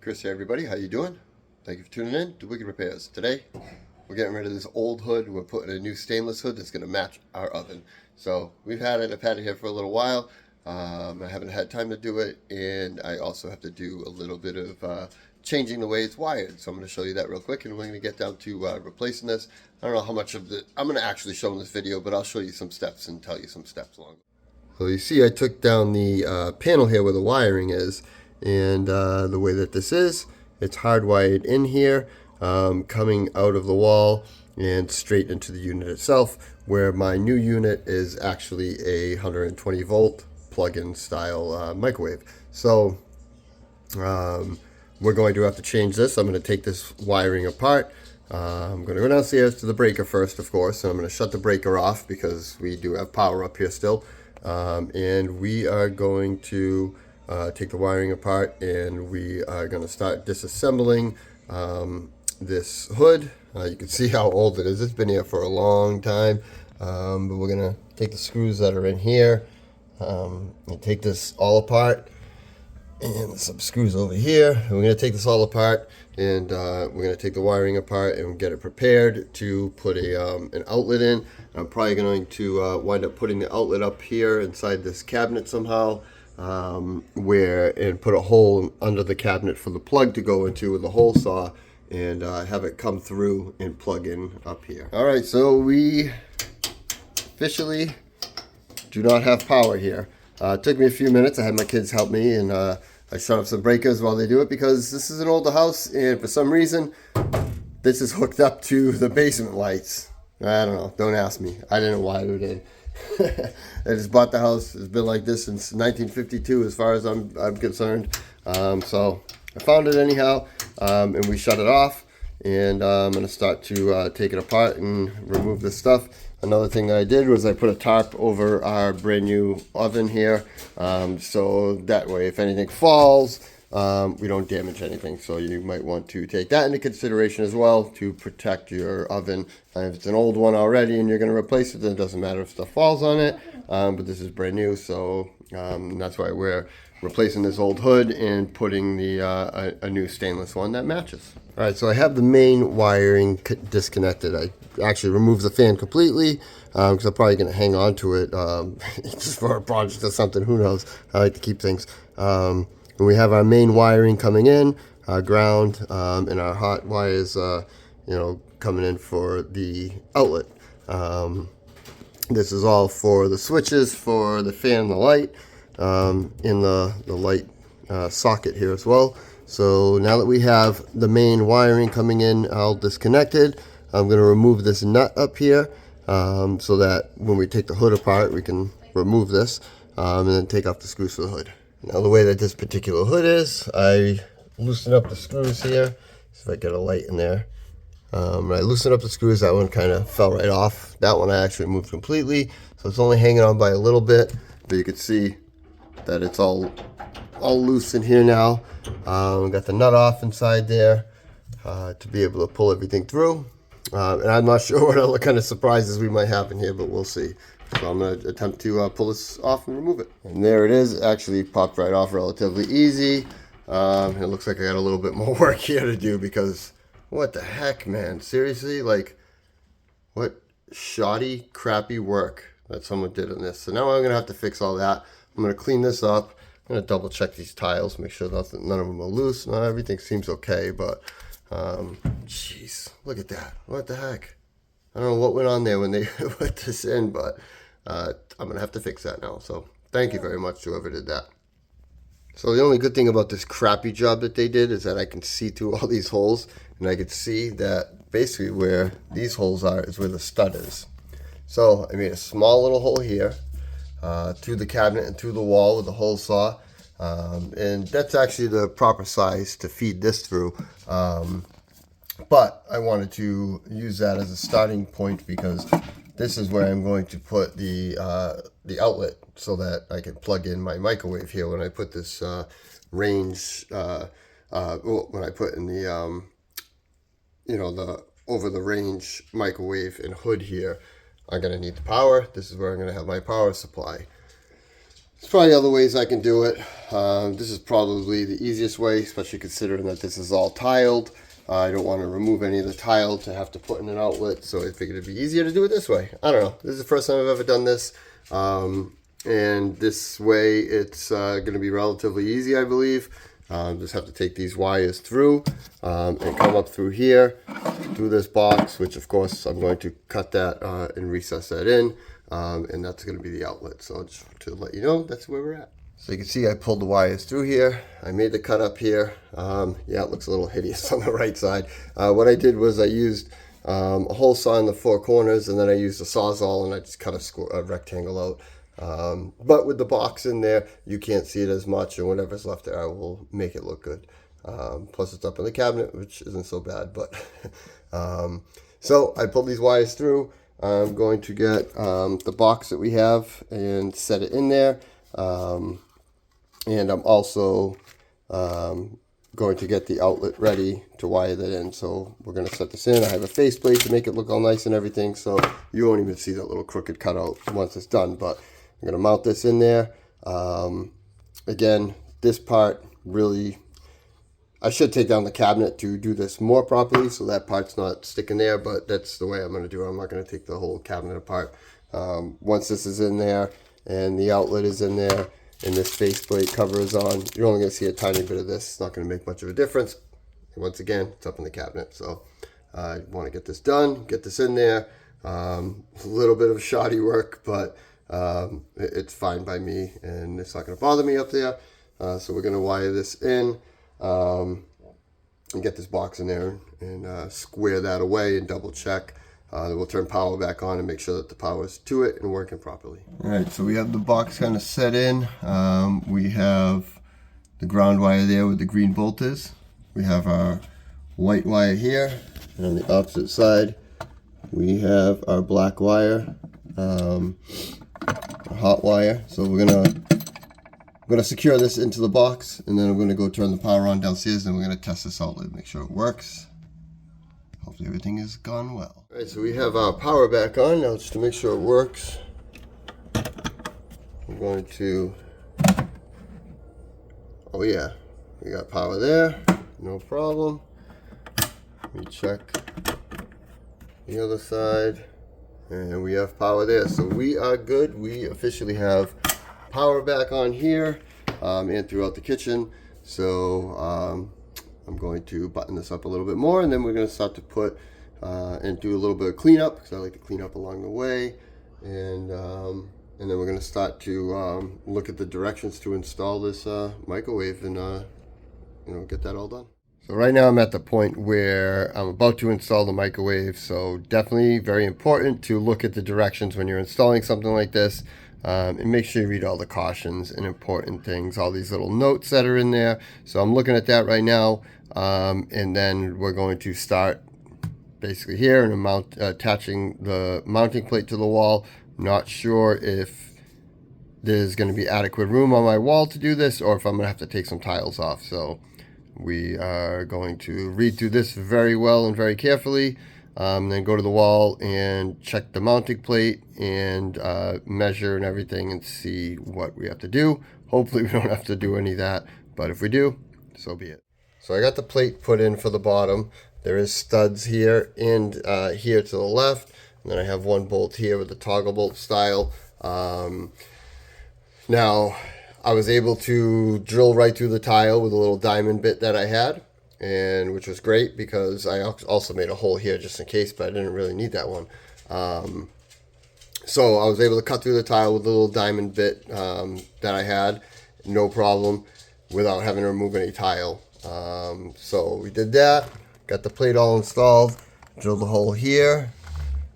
Chris here, everybody. How you doing? Thank you for tuning in to Wicked Repairs. Today, we're getting rid of this old hood. We're putting a new stainless hood that's going to match our oven. So I've had it here for a little while. I haven't had time to do it, and I also have to do a little bit of changing the way it's wired. So I'm going to show you that real quick, and we're going to get down to replacing this. I don't know how much of I'm going to actually show in this video, but I'll show you some steps and tell you some steps along. So you see I took down the panel here where the wiring is, and the way that this is, it's hardwired in here, coming out of the wall and straight into the unit itself, where my new unit is actually a 120 volt plug-in style microwave. So we're going to have to change this. I'm going to take this wiring apart. I'm going to go downstairs to the breaker first, of course, and I'm going to shut the breaker off because we do have power up here still. And we are going to take the wiring apart, and we are going to start disassembling this hood. You can see how old it is. It's been here for a long time, but we're going to take the screws that are in here and take this all apart. And some screws over here. And we're going to take this all apart, and we're going to take the wiring apart and get it prepared to put an outlet in. I'm probably going to wind up putting the outlet up here inside this cabinet somehow, and put a hole under the cabinet for the plug to go into with the hole saw, and have it come through and plug in up here. All right, so we officially do not have power here. It took me a few minutes. I had my kids help me, and I shut off some breakers while they do it because this is an older house, and for some reason, this is hooked up to the basement lights. I don't know. Don't ask me. I didn't wire it in. I just bought the house. It's been like this since 1952 as far as I'm concerned. So I found it anyhow, and we shut it off, and I'm going to start to take it apart and remove this stuff. Another thing I did was I put a tarp over our brand new oven here, so that way if anything falls, we don't damage anything. So you might want to take that into consideration as well to protect your oven. If it's an old one already and you're going to replace it, then it doesn't matter if stuff falls on it, but this is brand new, so that's why we're replacing this old hood and putting the a new stainless one that matches. All right, so I have the main wiring disconnected. I actually removed the fan completely because I'm probably going to hang on to it just for a project or something. Who knows? I like to keep things. And we have our main wiring coming in, our ground, and our hot wires, coming in for the outlet. This is all for the switches for the fan and the light, in the light socket here as well. So now that we have the main wiring coming in all disconnected, I'm going to remove this nut up here, so that when we take the hood apart, we can remove this, and then take off the screws for the hood. Now the way that this particular hood is, I loosen up the screws here. See if I get a light in there. When I loosen up the screws, that one kind of fell right off. That one I actually moved completely, so it's only hanging on by a little bit, but you can see that it's all loose in here now. Got the nut off inside there to be able to pull everything through. And I'm not sure what other kind of surprises we might have in here, but we'll see. So I'm going to attempt to pull this off and remove it. And there it is. It actually popped right off relatively easy. It looks like I got a little bit more work here to do because what the heck, man? Seriously? Like, what shoddy, crappy work that someone did on this. So now I'm going to have to fix all that. I'm going to clean this up. I'm going to double check these tiles, make sure none of them are loose. No, everything seems okay, but jeez, look at that. What the heck? I don't know what went on there when they put this in, but I'm going to have to fix that now. So thank you very much to whoever did that. So the only good thing about this crappy job that they did is that I can see through all these holes, and I can see that basically where these holes are is where the stud is. So I made a small little hole here, through the cabinet and through the wall with the hole saw, and that's actually the proper size to feed this through, but I wanted to use that as a starting point because this is where I'm going to put the outlet so that I can plug in my microwave here when I put this range, when I put in the the over the range microwave and hood here. I'm going to need the power. This is where I'm going to have my power supply. There's probably other ways I can do it. This is probably the easiest way, especially considering that this is all tiled. I don't want to remove any of the tile to have to put in an outlet, so I figured it'd be easier to do it this way. I don't know. This is the first time I've ever done this. And this way it's going to be relatively easy, I believe. Just have to take these wires through and come up through here, through this box, which of course I'm going to cut that and recess that in. And that's going to be the outlet. So just to let you know, that's where we're at. So you can see I pulled the wires through here. I made the cut up here. Yeah, it looks a little hideous on the right side. What I did was I used a hole saw in the four corners, and then I used a Sawzall and I just cut a rectangle out. But with the box in there, you can't see it as much, and whatever's left there, I will make it look good. Plus it's up in the cabinet, which isn't so bad, but so I pulled these wires through. I'm going to get the box that we have and set it in there. And I'm also going to get the outlet ready to wire that in. So we're going to set this in. I have a faceplate to make it look all nice and everything, so you won't even see that little crooked cutout once it's done. But I'm going to mount this in there. Again, this part really, I should take down the cabinet to do this more properly, so that part's not sticking there, but that's the way I'm going to do it. I'm not going to take the whole cabinet apart. Once this is in there and the outlet is in there and this faceplate cover is on, you're only going to see a tiny bit of this. It's not going to make much of a difference. And once again, it's up in the cabinet. So I want to get this done, get this in there. A little bit of shoddy work, but it's fine by me, and it's not going to bother me up there. So we're going to wire this in and get this box in there and square that away and double check. We'll turn power back on and make sure that the power is to it and working properly. All right, so we have the box kind of set in. We have the ground wire there where the green bolt is. We have our white wire here, and on the opposite side we have our black wire, our hot wire. So I'm gonna secure this into the box, and then I'm gonna go turn the power on downstairs, and we're gonna test this outlet, make sure it works. Hopefully everything has gone well. All right, so we have our power back on now, just to make sure it works. I'm going to, oh yeah, we got power there, no problem. Let me check the other side, and we have power there, so we are good. We officially have power back on here and throughout the kitchen. So I'm going to button this up a little bit more, and then we're going to start to put and do a little bit of cleanup, because I like to clean up along the way, and then we're going to start to look at the directions to install this microwave and get that all done. So right now I'm at the point where I'm about to install the microwave, so definitely very important to look at the directions when you're installing something like this. And make sure you read all the cautions and important things, all these little notes that are in there. So I'm looking at that right now, and then we're going to start basically here and attaching the mounting plate to the wall. Not sure if there's going to be adequate room on my wall to do this, or if I'm going to have to take some tiles off. So we are going to read through this very well and very carefully. Then go to the wall and check the mounting plate and measure and everything and see what we have to do. Hopefully we don't have to do any of that, but if we do, so be it. So I got the plate put in for the bottom. There is studs here and here to the left, and then I have one bolt here with the toggle bolt style. Now I was able to drill right through the tile with a little diamond bit that I had, and which was great because I also made a hole here just in case, but I didn't really need that one. So I was able to cut through the tile with a little diamond bit that I had, no problem, without having to remove any tile. So we did that, got the plate all installed, drilled a hole here,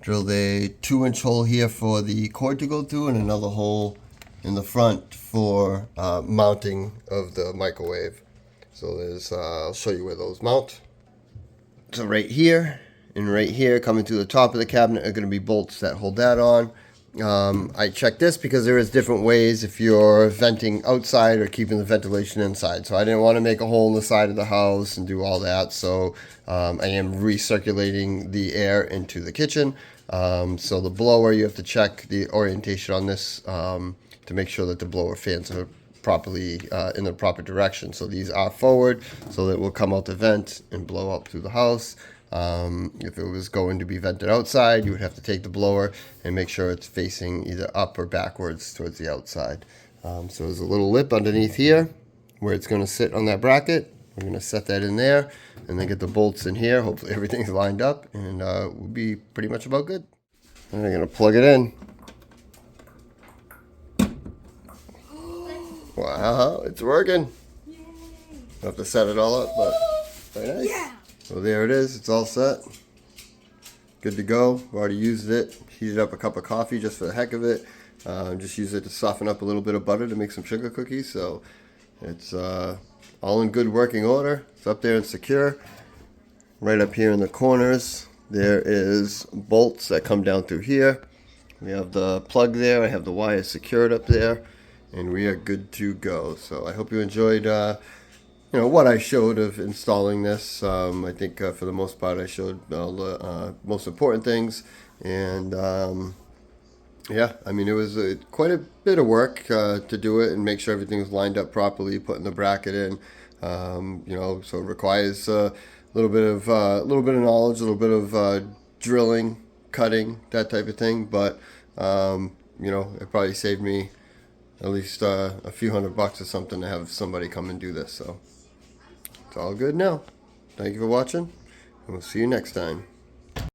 drilled a 2-inch hole here for the cord to go through, and another hole in the front for mounting of the microwave. So there's, I'll show you where those mount. So right here and right here coming to the top of the cabinet are going to be bolts that hold that on. I checked this because there is different ways if you're venting outside or keeping the ventilation inside. So I didn't want to make a hole in the side of the house and do all that. So I am recirculating the air into the kitchen. So the blower, you have to check the orientation on this. to make sure that the blower fans are properly in the proper direction. So these are forward, so that it will come out the vent and blow up through the house. If it was going to be vented outside, you would have to take the blower and make sure it's facing either up or backwards towards the outside. So there's a little lip underneath here where it's going to sit on that bracket. We're going to set that in there and then get the bolts in here. Hopefully everything's lined up, and we'll be pretty much about good. And I'm going to plug it in. Wow, it's working. Yay. I'll have to set it all up, but very nice. Yeah. So there it is. It's all set. Good to go. I've already used it. Heated up a cup of coffee just for the heck of it. Just use it to soften up a little bit of butter to make some sugar cookies. So it's all in good working order. It's up there and secure. Right up here in the corners, there is bolts that come down through here. We have the plug there. I have the wire secured up there. And we are good to go. So I hope you enjoyed, what I showed of installing this. I think for the most part I showed all the most important things. And yeah, I mean, it was quite a bit of work to do it and make sure everything was lined up properly, putting the bracket in. So it requires a little bit of knowledge, a little bit of drilling, cutting, that type of thing. But it probably saved me at least a few $100 or something to have somebody come and do this. So it's all good now. Thank you for watching, and we'll see you next time.